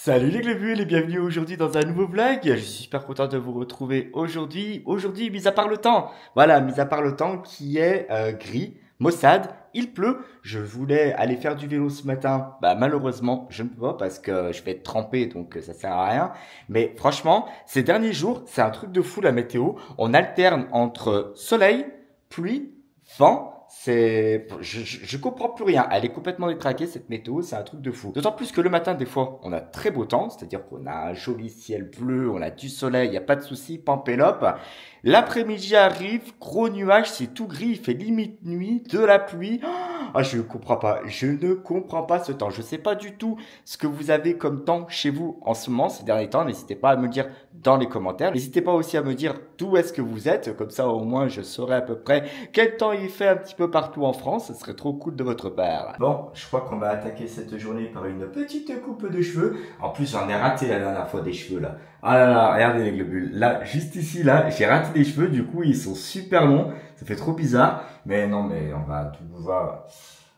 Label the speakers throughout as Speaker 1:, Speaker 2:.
Speaker 1: Salut les globules et bienvenue aujourd'hui dans un nouveau vlog. Je suis super content de vous retrouver aujourd'hui. Aujourd'hui, mis à part le temps. Voilà, mis à part le temps qui est gris, maussade, il pleut. Je voulais aller faire du vélo ce matin. Bah malheureusement, je ne peux pas parce que je vais être trempé donc ça sert à rien. Mais franchement, ces derniers jours, c'est un truc de fou la météo. On alterne entre soleil, pluie, vent. Je comprends plus rien. Elle est complètement détraquée cette météo, c'est un truc de fou. D'autant plus que le matin, des fois, on a très beau temps, c'est-à-dire qu'on a un joli ciel bleu, on a du soleil, il n'y a pas de souci, pampélope. L'après-midi arrive, gros nuage, c'est tout gris, il fait limite nuit, de la pluie. Ah, je ne comprends pas ce temps. Je sais pas du tout ce que vous avez comme temps chez vous en ce moment, ces derniers temps. N'hésitez pas à me le dire dans les commentaires. N'hésitez pas aussi à me dire d'où est-ce que vous êtes, comme ça au moins je saurai à peu près quel temps il fait un petit peu partout en France. Ce serait trop cool de votre part. Bon, je crois qu'on va attaquer cette journée par une petite coupe de cheveux. En plus, j'en ai raté la dernière fois des cheveux là. Ah là là, regardez les globules. Là, juste ici, là, j'ai raté des cheveux. Du coup, ils sont super longs. Ça fait trop bizarre. Mais non, mais on va tout voir.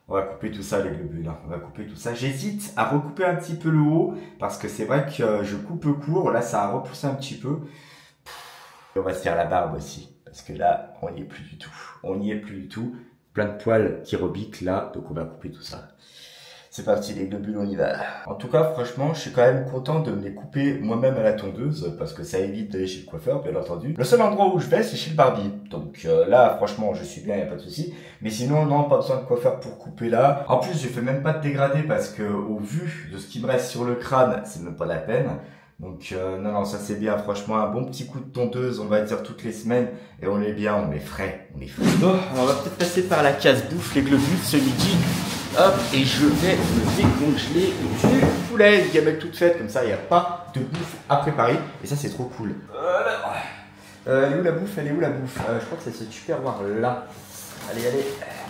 Speaker 1: On va couper tout ça, les globules. On va couper tout ça. J'hésite à recouper un petit peu le haut parce que c'est vrai que je coupe court. Là, ça a repoussé un petit peu. On va se faire la barbe aussi parce que là, on n'y est plus du tout. On n'y est plus du tout. Plein de poils qui rebiquent là. Donc, on va couper tout ça. C'est parti les globules, on y va. En tout cas, franchement, je suis quand même content de me les couper moi-même à la tondeuse parce que ça évite d'aller chez le coiffeur, bien entendu. Le seul endroit où je vais, c'est chez le barbier. Donc là, franchement, je suis bien, il n'y a pas de souci. Mais sinon, non, pas besoin de coiffeur pour couper là. En plus, je fais même pas de dégradé parce que au vu de ce qui me reste sur le crâne, c'est même pas la peine. Donc non, ça c'est bien, franchement, un bon petit coup de tondeuse, on va dire toutes les semaines, et on est bien, on est frais, Bon, on va peut-être passer par la case bouffe, les globules, ce midi. Hop, et je vais me décongeler du poulet, une gamelle toute faite, comme ça il n'y a pas de bouffe à préparer, et ça c'est trop cool. Elle est où la bouffe? Je crois que c'est ce tupperware là. Allez,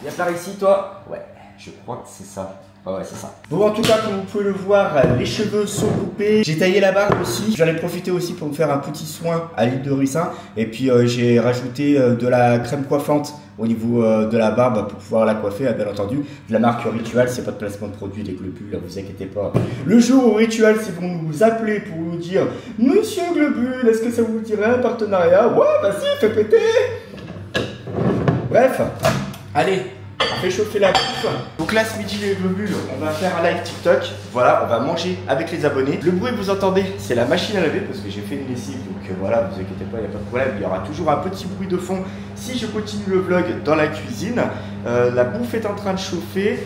Speaker 1: viens par ici toi. Ouais, je crois que c'est ça. Ouais, c'est ça. Bon, en tout cas, comme vous pouvez le voir, les cheveux sont coupés. J'ai taillé la barbe aussi. J'en ai profité aussi pour me faire un petit soin à l'huile de ricin. Et puis, j'ai rajouté de la crème coiffante au niveau de la barbe pour pouvoir la coiffer, bien entendu. De la marque Ritual, c'est pas de placement de produit, des globules, là, vous inquiétez pas. Le jour où Ritual, c'est pour nous appeler pour nous dire Monsieur Globule, est-ce que ça vous dirait un partenariat? Ouais, vas-y, fais péter. Bref, allez. On fait chauffer la bouffe. Donc là ce midi les globules, on va faire un live TikTok. Voilà, on va manger avec les abonnés. Le bruit que vous entendez, c'est la machine à laver parce que j'ai fait une lessive. Donc voilà, vous inquiétez pas, il n'y a pas de problème. Il y aura toujours un petit bruit de fond si je continue le vlog dans la cuisine. La bouffe est en train de chauffer.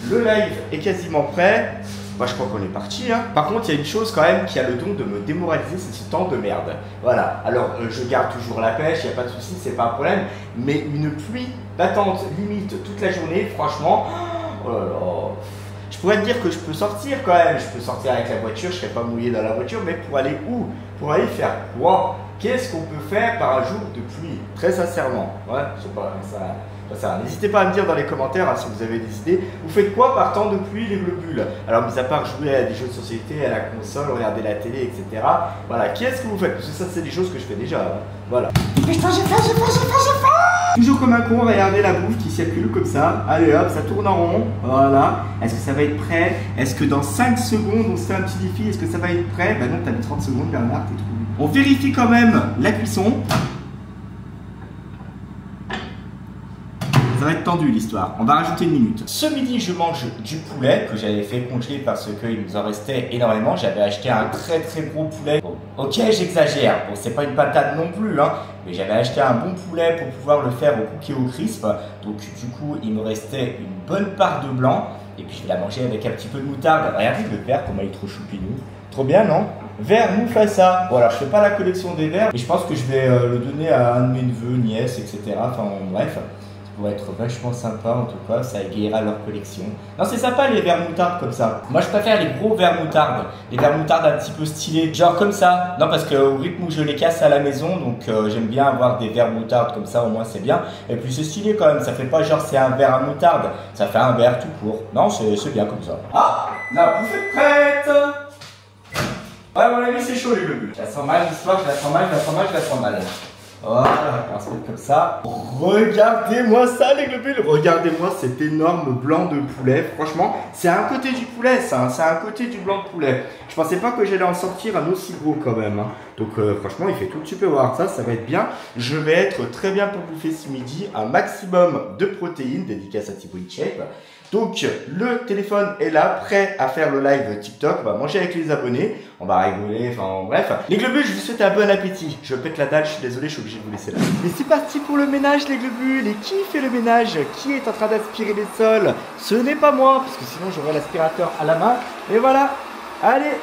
Speaker 1: Le live est quasiment prêt. Moi, je crois qu'on est parti. Hein. Par contre, il y a une chose quand même qui a le don de me démoraliser, c'est ce temps de merde. Voilà. Alors, je garde toujours la pêche, il n'y a pas de souci, c'est pas un problème. Mais une pluie battante, limite toute la journée, franchement, oh là là. Je pourrais te dire que je peux sortir quand même. Je peux sortir avec la voiture, je ne serai pas mouillé dans la voiture, mais pour aller où? Pour aller faire quoi? Qu'est-ce qu'on peut faire par un jour de pluie? Très sincèrement. Ouais, je sais pas, ça. N'hésitez pas à me dire dans les commentaires hein, si vous avez des idées. Vous faites quoi par temps de pluie les globules? Alors mis à part jouer à des jeux de société, à la console, regarder la télé, etc. Voilà, qu'est-ce que vous faites? Parce que ça c'est des choses que je fais déjà. Hein. Voilà. J'ai fait. Toujours comme un con, regardez la bouffe qui circule comme ça. Allez hop, ça tourne en rond. Voilà. Est-ce que ça va être prêt? Est-ce que dans 5 secondes on se fait un petit défi? Est-ce que ça va être prêt? Bah non, t'as mis 30 secondes Bernard, t'es trop. On vérifie quand même la cuisson. Ça va être tendu l'histoire, on va rajouter une minute. Ce midi je mange du poulet que j'avais fait congeler parce qu'il nous en restait énormément. J'avais acheté un très gros poulet. Bon, ok j'exagère, bon c'est pas une patate non plus hein. Mais j'avais acheté un bon poulet pour pouvoir le faire au cookie au crisp. Donc du coup il me restait une bonne part de blanc. Et puis je vais la manger avec un petit peu de moutarde. Regardez le verre comment il est trop choupinou. Trop bien non? Verre Mufasa. Voilà, je fais pas la collection des verres. Mais je pense que je vais le donner à un de mes neveux, nièces, etc. Enfin bref. Pour être vachement sympa en tout cas, ça égayera leur collection. Non c'est sympa les verres moutarde comme ça. Moi je préfère les gros verres moutarde. Les verres moutarde un petit peu stylés, genre comme ça. Non parce qu'au rythme où je les casse à la maison, donc j'aime bien avoir des verres moutarde comme ça, au moins c'est bien. Et puis c'est stylé quand même, ça fait pas genre c'est un verre à moutarde, ça fait un verre tout court. Non c'est bien comme ça. Ah, la bouffe est prête. Ouais à mon avis c'est chaud les globules. Je la sens mal l'histoire, je la sens mal. Voilà, on va se mettre comme ça. Regardez-moi ça les globules. Regardez-moi cet énorme blanc de poulet. Franchement, c'est un côté du poulet ça, hein. C'est un côté du blanc de poulet. Je pensais pas que j'allais en sortir un aussi gros quand même, hein. Donc franchement, il fait tout tu peux voir ça, ça va être bien. Je vais être très bien pour bouffer ce midi. Un maximum de protéines, dédicace à Thibaut Shape. Donc le téléphone est là, prêt à faire le live TikTok. On va manger avec les abonnés, on va rigoler, enfin bref. Les globules, je vous souhaite un bon appétit. Je pète la dalle, je suis désolé, je suis obligé de vous laisser là. Et c'est parti pour le ménage les globules. Et qui fait le ménage? Qui est en train d'aspirer les sols? Ce n'est pas moi, parce que sinon j'aurais l'aspirateur à la main. Et voilà, allez,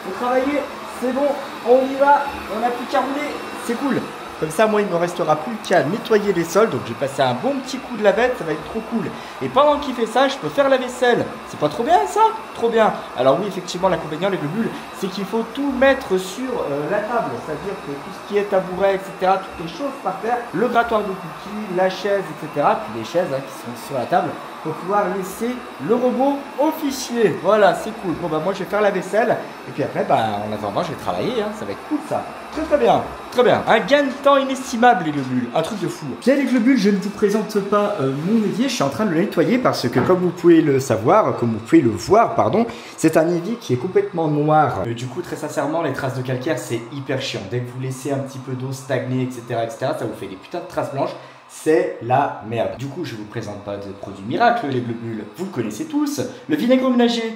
Speaker 1: faut travailler, c'est bon, on y va, on n'a plus qu'à rouler, c'est cool. Comme ça, moi, il ne me restera plus qu'à nettoyer les sols. Donc, je vais passer un bon petit coup de lavette. Ça va être trop cool. Et pendant qu'il fait ça, je peux faire la vaisselle. C'est pas trop bien, ça? Trop bien. Alors oui, effectivement, l'inconvénient, les globules, c'est qu'il faut tout mettre sur la table. C'est-à-dire que tout ce qui est tabouret, etc., toutes les choses par terre, le grattoir de cookies, la chaise, etc., puis les chaises qui sont sur la table, pour pouvoir laisser le robot officier. Voilà, c'est cool. Bon, bah, moi, je vais faire la vaisselle. Et puis après, bah, en attendant, je vais travailler. Hein. Ça va être cool, ça. Très, très bien. Très bien. Un gain de temps inestimable, les globules. Un truc de fou. Bien, les globules, je ne vous présente pas mon évier. Je suis en train de le nettoyer parce que, comme vous pouvez le savoir, comme vous pouvez le voir, pardon, c'est un évier qui est complètement noir. Du coup, très sincèrement, les traces de calcaire, c'est hyper chiant. Dès que vous laissez un petit peu d'eau stagner, etc., ça vous fait des putains de traces blanches. C'est la merde. Du coup, je vous présente pas de produit miracle, les globules. Vous le connaissez tous. Le vinaigre ménager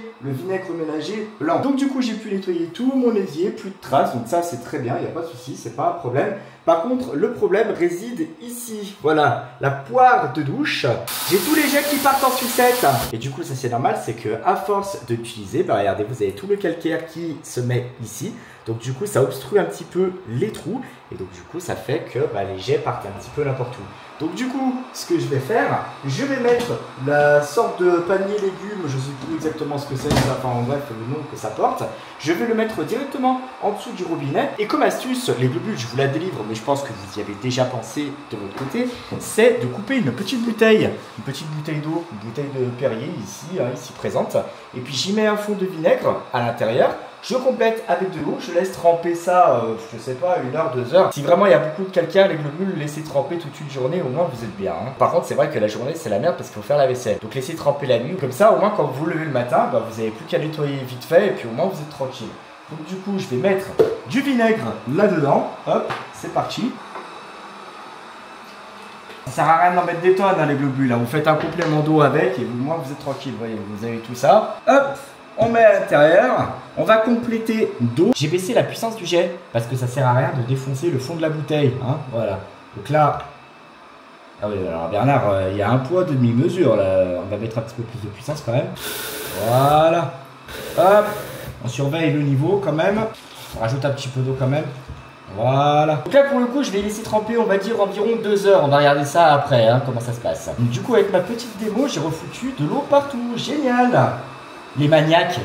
Speaker 1: blanc. Donc du coup, j'ai pu nettoyer tout mon évier, plus de traces. Donc ça, c'est très bien, il n'y a pas de souci, c'est pas un problème. Par contre, le problème réside ici. Voilà, la poire de douche. J'ai tous les jets qui partent en sucette. Et du coup, ça c'est normal, c'est que à force de l'utiliser, bah regardez, vous avez tout le calcaire qui se met ici. Donc du coup, ça obstrue un petit peu les trous. Et donc du coup, ça fait que les jets partent un petit peu n'importe où. Donc du coup, ce que je vais faire, je vais mettre la sorte de panier légumes, je ne sais plus exactement ce que c'est, enfin en bref le nom que ça porte. Je vais le mettre directement en dessous du robinet. Et comme astuce, les globules, je vous la délivre, mais je pense que vous y avez déjà pensé de votre côté, c'est de couper une petite bouteille d'eau, une bouteille de Perrier ici, ici présente. Et puis j'y mets un fond de vinaigre à l'intérieur. Je complète avec de l'eau, je laisse tremper ça, je sais pas, 1 heure, 2 heures. Si vraiment il y a beaucoup de calcaire, les globules, laissez tremper toute une journée, au moins vous êtes bien. Hein. Par contre, c'est vrai que la journée, c'est la merde parce qu'il faut faire la vaisselle. Donc laissez tremper la nuit. Comme ça, au moins, quand vous vous levez le matin, vous n'avez plus qu'à nettoyer vite fait et puis au moins vous êtes tranquille. Donc du coup, je vais mettre du vinaigre là-dedans. Hop, c'est parti. Ça sert à rien d'en mettre des tonnes, hein, les globules. Hein. Vous faites un complément d'eau avec et au moins vous êtes tranquille. Vous voyez, vous avez tout ça. Hop! On met à l'intérieur, on va compléter d'eau. J'ai baissé la puissance du jet parce que ça sert à rien de défoncer le fond de la bouteille. Hein, voilà. Donc là, ah oui, alors Bernard, il y a un poids de demi-mesure là. On va mettre un petit peu plus de puissance quand même. Voilà. Hop. On surveille le niveau quand même. On rajoute un petit peu d'eau quand même. Voilà. Donc là pour le coup, je vais laisser tremper, on va dire environ 2 heures. On va regarder ça après, hein, comment ça se passe. Donc, du coup, avec ma petite démo, j'ai refoutu de l'eau partout. Génial. Les maniaques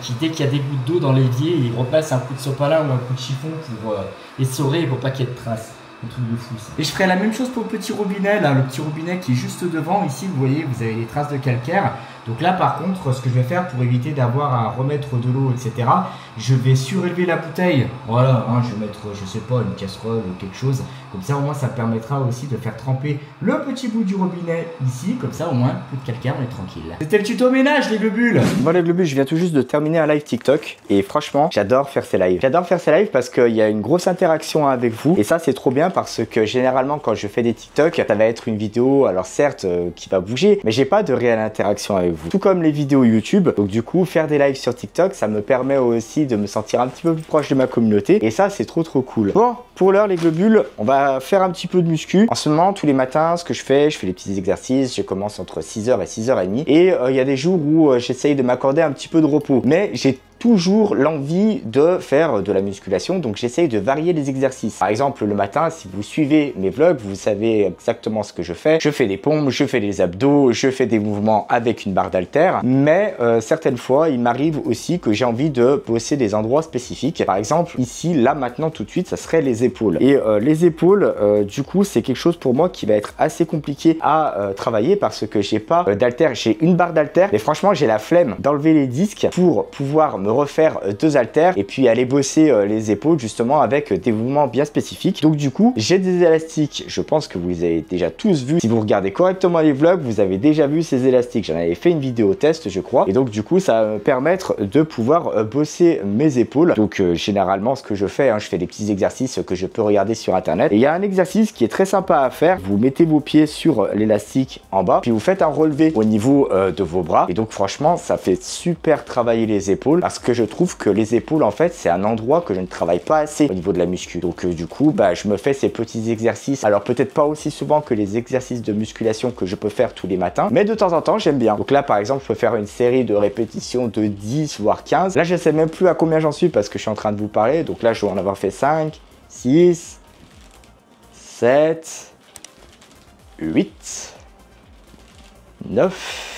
Speaker 1: qui, dès qu'il y a des gouttes d'eau dans l'évier, ils repassent un coup de sopalin ou un coup de chiffon pour essorer pour pas qu'il y ait de traces. Un truc de fou ça. Et je ferai la même chose pour le petit robinet là, le petit robinet qui est juste devant. Ici, vous voyez, vous avez les traces de calcaire. Donc là, par contre, ce que je vais faire pour éviter d'avoir à remettre de l'eau, etc., je vais surélever la bouteille. Voilà, hein, je vais mettre, je sais pas, une casserole ou quelque chose. Comme ça, au moins, ça permettra aussi de faire tremper le petit bout du robinet ici. Comme ça, au moins, plus de calcaire, on est tranquille. C'était le tuto ménage, les globules. Bon, les globules, je viens tout juste de terminer un live TikTok. Et franchement, j'adore faire ces lives. J'adore faire ces lives parce qu'il y a une grosse interaction avec vous. Et ça, c'est trop bien parce que généralement, quand je fais des TikTok, ça va être une vidéo, alors certes, qui va bouger, mais j'ai pas de réelle interaction avec vous. Tout comme les vidéos YouTube. Donc du coup, faire des lives sur TikTok, ça me permet aussi de me sentir un petit peu plus proche de ma communauté. Et ça, c'est trop cool. Bon, pour l'heure, les globules, on va faire un petit peu de muscu. En ce moment, tous les matins, ce que je fais des petits exercices. Je commence entre 6h et 6h30. Et il y a des jours où j'essaye de m'accorder un petit peu de repos. Mais j'ai toujours l'envie de faire de la musculation, donc j'essaye de varier les exercices. Par exemple, le matin, si vous suivez mes vlogs, vous savez exactement ce que je fais. Je fais des pompes, je fais des abdos, je fais des mouvements avec une barre d'haltère, mais certaines fois, il m'arrive aussi que j'ai envie de bosser des endroits spécifiques. Par exemple, ici, là, maintenant, tout de suite, ça serait les épaules. Et les épaules, du coup, c'est quelque chose pour moi qui va être assez compliqué à travailler parce que j'ai pas d'haltère. J'ai une barre d'haltère, mais franchement, j'ai la flemme d'enlever les disques pour pouvoir me
Speaker 2: refaire 2 haltères et puis aller bosser les épaules justement avec des mouvements bien spécifiques. Donc du coup, j'ai des élastiques, je pense que vous avez déjà tous vu. Si vous regardez correctement les vlogs, vous avez déjà vu ces élastiques. J'en avais fait une vidéo test, je crois. Et donc du coup, ça va me permettre de pouvoir bosser mes épaules. Donc généralement, ce que je fais, je fais des petits exercices que je peux regarder sur internet. Et il y a un exercice qui est très sympa à faire. Vous mettez vos pieds sur l'élastique en bas, puis vous faites un relevé au niveau de vos bras. Et donc franchement, ça fait super travailler les épaules parce que je trouve que les épaules, en fait, c'est un endroit que je ne travaille pas assez au niveau de la muscu. Donc du coup, je me fais ces petits exercices. Alors peut-être pas aussi souvent que les exercices de musculation que je peux faire tous les matins, mais de temps en temps, j'aime bien. Donc là, par exemple, je peux faire une série de répétitions de 10 voire 15. Là, je sais même plus à combien j'en suis parce que je suis en train de vous parler. Donc là, je vais en avoir fait 5, 6, 7, 8, 9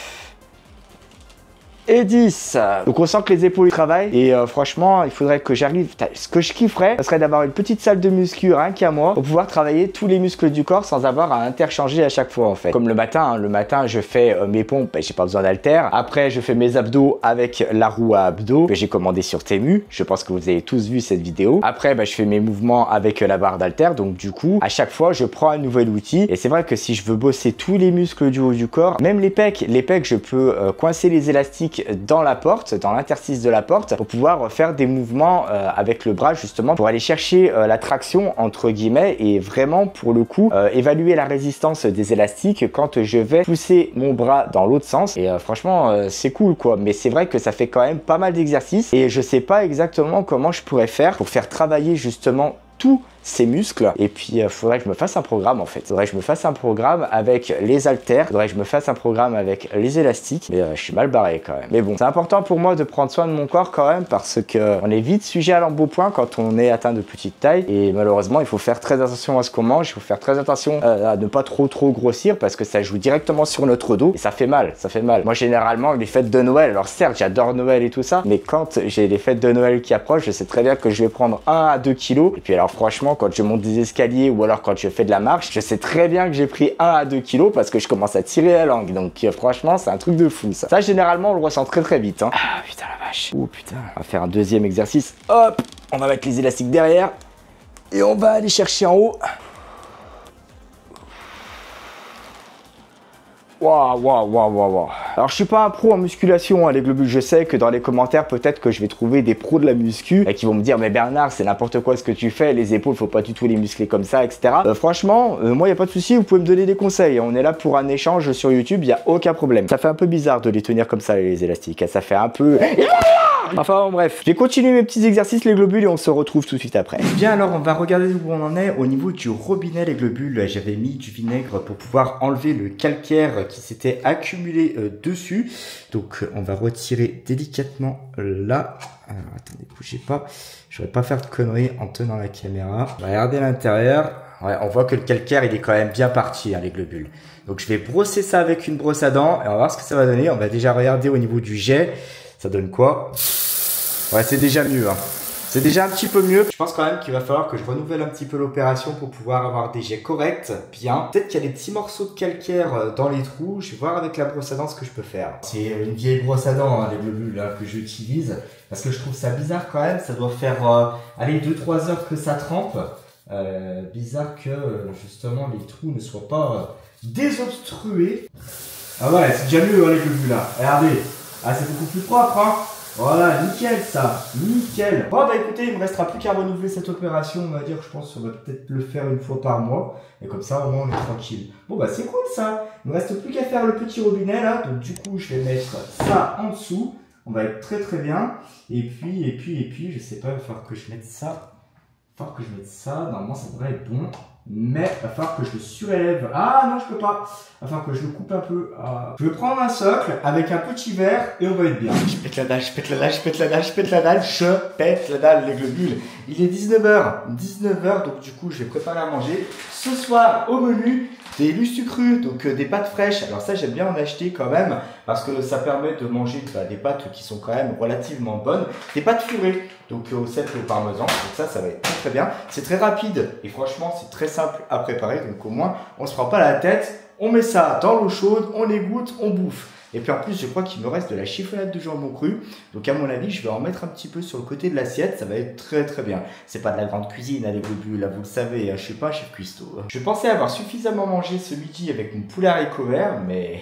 Speaker 2: et 10. Donc on sent que les épaules travaillent et franchement il faudrait que j'arrive, ce que je kifferais, ce serait d'avoir une petite salle de muscu rien qu'à moi pour pouvoir travailler tous les muscles du corps sans avoir à interchanger à chaque fois en fait. Comme le matin je fais mes pompes, j'ai pas besoin d'haltères. Après je fais mes abdos avec la roue à abdos que j'ai commandé sur Temu. Je pense que vous avez tous vu cette vidéo. Après je fais mes mouvements avec la barre d'haltères. Donc du coup à chaque fois je prends un nouvel outil et c'est vrai que si je veux bosser tous les muscles du haut du corps, même les pecs je peux coincer les élastiques dans la porte, dans l'interstice de la porte pour pouvoir faire des mouvements avec le bras justement pour aller chercher la traction entre guillemets et vraiment pour le coup évaluer la résistance des élastiques quand je vais pousser mon bras dans l'autre sens et franchement c'est cool quoi, mais c'est vrai que ça fait quand même pas mal d'exercices et je sais pas exactement comment je pourrais faire pour faire travailler justement tous ces muscles et puis faudrait que je me fasse un programme en fait. Faudrait que je me fasse un programme avec les haltères, faudrait que je me fasse un programme avec les élastiques, mais je suis mal barré quand même. Mais bon, c'est important pour moi de prendre soin de mon corps quand même parce que on est vite sujet à l'embonpoint quand on est atteint de petite taille et malheureusement il faut faire très attention à ce qu'on mange, il faut faire très attention à ne pas trop grossir parce que ça joue directement sur notre dos et ça fait mal, ça fait mal. Moi généralement les fêtes de Noël, alors certes j'adore Noël et tout ça, mais quand j'ai les fêtes de Noël qui approchent, je sais très bien que je vais prendre 1 à 2 kilos et puis alors franchement quand je monte des escaliers ou alors quand je fais de la marche, je sais très bien que j'ai pris 1 à 2 kilos parce que je commence à tirer la langue. Donc franchement, c'est un truc de fou ça. Ça, généralement, on le ressent très vite. Ah putain la vache. Oh putain. On va faire un deuxième exercice. Hop, on va mettre les élastiques derrière et on va aller chercher en haut. Waouh. Alors je suis pas un pro en musculation, les globules. Je sais que dans les commentaires peut-être que je vais trouver des pros de la muscu et qui vont me dire mais Bernard c'est n'importe quoi ce que tu fais, les épaules faut pas du tout les muscler comme ça, etc. Franchement, moi y a pas de souci, vous pouvez me donner des conseils. On est là pour un échange sur YouTube, y a aucun problème. Ça fait un peu bizarre de les tenir comme ça les élastiques, ça fait un peu... Enfin bon, bref, je vais continuer mes petits exercices les globules et on se retrouve tout de suite après.
Speaker 1: Bien alors on va regarder où on en est au niveau du robinet les globules. J'avais mis du vinaigre pour pouvoir enlever le calcaire qui s'était accumulé dessus. Donc on va retirer délicatement là. Alors attendez, bougez pas. Je vais pas faire de conneries en tenant la caméra. On va regarder l'intérieur. Ouais, on voit que le calcaire il est quand même bien parti les globules. Donc je vais brosser ça avec une brosse à dents et on va voir ce que ça va donner. On va déjà regarder au niveau du jet. Ça donne quoi? Ouais, c'est déjà mieux. C'est déjà un petit peu mieux. Je pense quand même qu'il va falloir que je renouvelle un petit peu l'opération pour pouvoir avoir des jets corrects, bien. Peut-être qu'il y a des petits morceaux de calcaire dans les trous. Je vais voir avec la brosse à dents ce que je peux faire. C'est une vieille brosse à dents, les globules que j'utilise. Parce que je trouve ça bizarre quand même. Ça doit faire, allez, 2-3 heures que ça trempe. Bizarre que, justement, les trous ne soient pas désobstrués. Ah ouais, c'est déjà mieux, les globules là. Regardez. Ah, c'est beaucoup plus propre, hein. Voilà, nickel ça, nickel. Bon bah écoutez, il me restera plus qu'à renouveler cette opération, on va dire, je pense qu'on va peut-être le faire une fois par mois. Et comme ça, au moins, on est tranquille. Bon bah c'est cool ça. Il me reste plus qu'à faire le petit robinet là. Donc du coup, je vais mettre ça en dessous. On va être très bien. Et puis, je sais pas, il va falloir que je mette ça. Il va falloir que je mette ça. Normalement, ça devrait être bon. Mais il va falloir que je le surélève. Ah non, je peux pas. Il va falloir que je le coupe un peu. Je vais prendre un socle avec un petit verre et on va être bien. Je pète la dalle, je pète la dalle, je pète la dalle, je pète la dalle, je pète la dalle, les globules. Il est 19h. 19h, donc du coup, je vais préparer à manger. Ce soir, au menu, des lustucrus, donc des pâtes fraîches. Alors ça, j'aime bien en acheter quand même parce que ça permet de manger des pâtes qui sont quand même relativement bonnes. Des pâtes furées, donc au sel et au parmesan. Donc ça va être très bien. C'est très rapide et franchement, c'est très simple à préparer. Donc au moins, on se prend pas la tête. On met ça dans l'eau chaude, on égoutte, on bouffe. Et puis en plus, je crois qu'il me reste de la chiffonnade de jambon cru. Donc à mon avis, je vais en mettre un petit peu sur le côté de l'assiette. Ça va être très très bien. C'est pas de la grande cuisine, les globules, là vous le savez, je suis pas un chef cuistot. Je pensais avoir suffisamment mangé ce midi avec mon poulet haricot vert, mais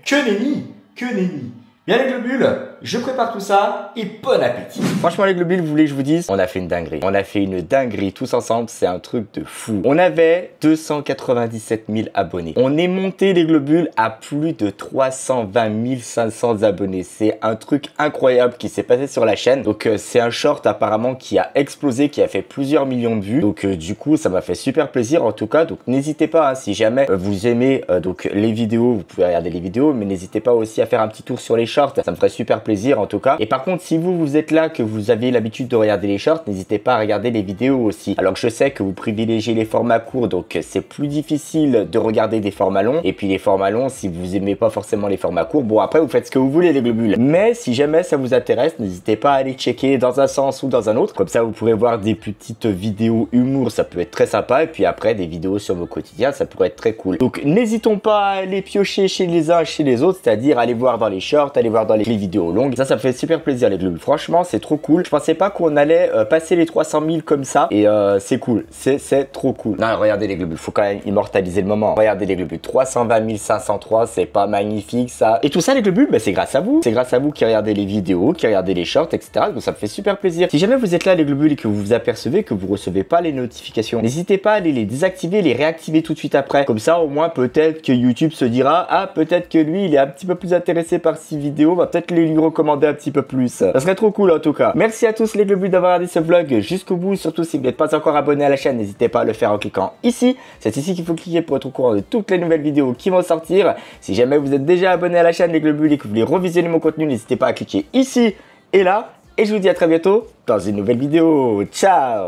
Speaker 1: que nenni, que nenni. Bien les globules, je prépare tout ça et bon appétit. Franchement les globules, vous voulez que je vous dise, on a fait une dinguerie. On a fait une dinguerie tous ensemble, c'est un truc de fou. On avait 297 000 abonnés. On est monté les globules à plus de 320 500 abonnés. C'est un truc incroyable qui s'est passé sur la chaîne. Donc c'est un short apparemment qui a explosé, qui a fait plusieurs millions de vues. Donc du coup ça m'a fait super plaisir en tout cas. Donc n'hésitez pas, hein, si jamais vous aimez donc les vidéos, vous pouvez regarder les vidéos, mais n'hésitez pas aussi à faire un petit tour sur les shorts, ça me ferait super plaisir en tout cas. Et par contre, si vous êtes là, que vous avez l'habitude de regarder les shorts, n'hésitez pas à regarder les vidéos aussi. Alors que je sais que vous privilégiez les formats courts, donc c'est plus difficile de regarder des formats longs. Et puis les formats longs, si vous aimez pas forcément les formats courts, bon après vous faites ce que vous voulez les globules. Mais si jamais ça vous intéresse, n'hésitez pas à aller checker dans un sens ou dans un autre. Comme ça, vous pourrez voir des petites vidéos humour, ça peut être très sympa. Et puis après, des vidéos sur vos quotidiens, ça pourrait être très cool. Donc n'hésitons pas à aller piocher chez les uns, chez les autres, c'est-à-dire aller voir dans les shorts, aller voir dans les vidéos longues. Ça me fait super plaisir les globules. Franchement, c'est trop cool. Je pensais pas qu'on allait passer les 300 000 comme ça. Et c'est cool. C'est trop cool. Non, regardez les globules. Faut quand même immortaliser le moment. Regardez les globules. 320 503. C'est pas magnifique ça. Et tout ça les globules, bah, c'est grâce à vous. C'est grâce à vous qui regardez les vidéos, qui regardez les shorts, etc. Donc ça me fait super plaisir. Si jamais vous êtes là les globules et que vous vous apercevez que vous recevez pas les notifications, n'hésitez pas à aller les désactiver, les réactiver tout de suite après. Comme ça, au moins, peut-être que YouTube se dira, ah, peut-être que lui, il est un petit peu plus intéressé par ces vidéos. Va peut-être les lui recommander un petit peu plus. Ça serait trop cool en tout cas. Merci à tous les globules d'avoir regardé ce vlog jusqu'au bout. Surtout si vous n'êtes pas encore abonné à la chaîne, n'hésitez pas à le faire en cliquant ici. C'est ici qu'il faut cliquer pour être au courant de toutes les nouvelles vidéos qui vont sortir. Si jamais vous êtes déjà abonné à la chaîne les globules et que vous voulez revisionner mon contenu, n'hésitez pas à cliquer ici et là. Et je vous dis à très bientôt dans une nouvelle vidéo. Ciao!